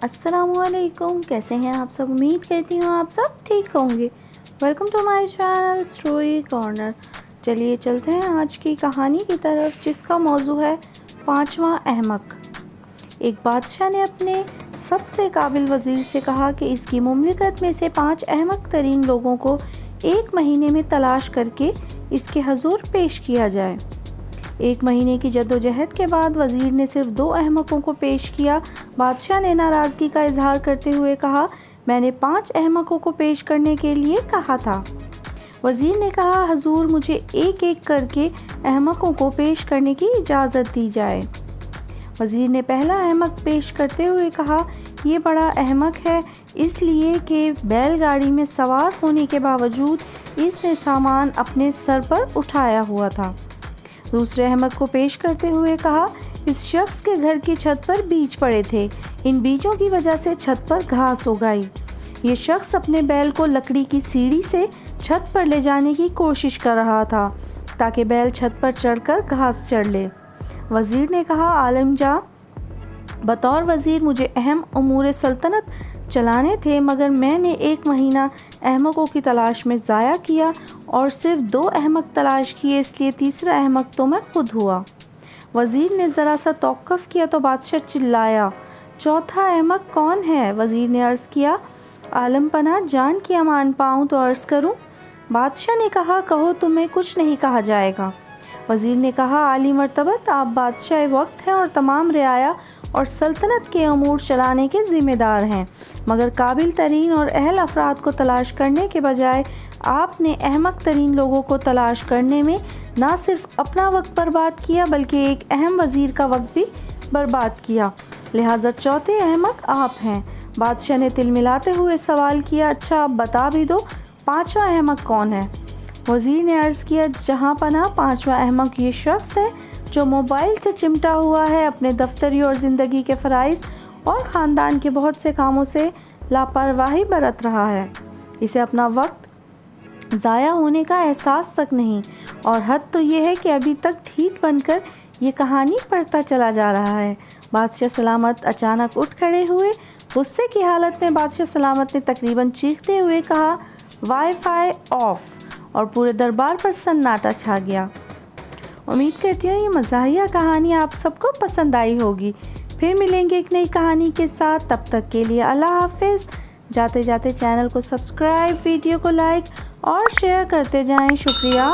السلام علیکم، کیسے ہیں آپ سب؟ امید کرتی ہوں آپ سب ٹھیک ہوں گے۔ Welcome to my channel story corner. چلیے چلتے ہیں آج کی کہانی کی طرف، جس کا موضوع ہے 5واں احمق۔ ایک بادشاہ نے اپنے سب سے قابل وزیر سے کہا کہ اس کی مملکت میں سے 5 احمق ترین لوگوں کو 1 مہینے میں تلاش کر کے اس کے حضور پیش کیا جائے۔ 1 مہینے کی جدوجہد کے بعد وزیر نے صرف 2 احمقوں کو پیش کیا۔ بادشاہ نے ناراضگی کا اظہار کرتے ہوئے کہا، میں نے 5 احمقوں کو پیش کرنے کے لیے کہا تھا۔ وزیر نے کہا، حضور مجھے ایک ایک کر کے احمقوں کو پیش کرنے کی اجازت دی جائے۔ وزیر نے پہلا احمق پیش کرتے ہوئے کہا، یہ بڑا احمق ہے اس لیے کہ بیل گاڑی میں سوار ہونے کے باوجود اس نے سامان اپنے سر پر اٹھایا ہوا تھا۔ دوسرے احمق کو پیش کرتے ہوئے کہا، اس شخص کے گھر کی چھت پر بیج پڑے تھے، ان بیجوں کی وجہ سے چھت پر گھاس اگائی۔ یہ شخص اپنے بیل کو لکڑی کی سیڑھی سے چھت پر لے جانے کی کوشش کر رہا تھا تاکہ بیل چھت پر چڑھ کر گھاس چر لے۔ وزیر نے کہا، عالم جاں، بطور وزیر مجھے اہم امور سلطنت چلانے تھے، مگر میں نے 1 مہینہ احمقوں کی تلاش میں ضائع کیا اور صرف 2 احمق تلاش کیے، اس لیے تیسرا احمق تو میں خود ہوا۔ وزیر نے ذرا سا توقف کیا تو بادشاہ چلایا، چوتھا احمق کون ہے؟ وزیر نے عرض کیا، عالم پناہ جان کی امان پاؤں تو عرض کروں۔ بادشاہ نے کہا، کہو، تمہیں کچھ نہیں کہا جائے گا۔ وزیر نے کہا، عالی مرتبت، آپ بادشاہ وقت ہیں اور تمام رعایا اور سلطنت کے امور چلانے کے ذمہ دار ہیں، مگر قابل ترین اور اہل افراد کو تلاش کرنے کے بجائے آپ نے احمق ترین لوگوں کو تلاش کرنے میں نہ صرف اپنا وقت برباد کیا بلکہ ایک اہم وزیر کا وقت بھی برباد کیا، لہٰذا چوتھے احمق آپ ہیں۔ بادشاہ نے تل ملاتے ہوئے سوال کیا، اچھا اب بتا بھی دو، 5واں احمق کون ہے؟ وزیر نے عرض کیا، جہاں پناہ 5واں احمق یہ شخص ہے جو موبائل سے چمٹا ہوا ہے، اپنے دفتری اور زندگی کے فرائض اور خاندان کے بہت سے کاموں سے لاپرواہی برت رہا ہے۔ اسے اپنا وقت ضائع ہونے کا احساس تک نہیں، اور حد تو یہ ہے کہ ابھی تک ڈھیٹ بن کر یہ کہانی پڑھتا چلا جا رہا ہے۔ بادشاہ سلامت اچانک اٹھ کھڑے ہوئے۔ غصے کی حالت میں بادشاہ سلامت نے تقریباً چیختے ہوئے کہا، وائی فائی آف، اور پورے دربار پر سناٹا چھا گیا۔ امید کرتی ہوں یہ مزاحیہ کہانی آپ سب کو پسند آئی ہوگی۔ پھر ملیں گے ایک نئی کہانی کے ساتھ، تب تک کے لیے اللہ حافظ۔ جاتے جاتے چینل کو سبسکرائب، ویڈیو کو لائک اور شیئر کرتے جائیں۔ شکریہ۔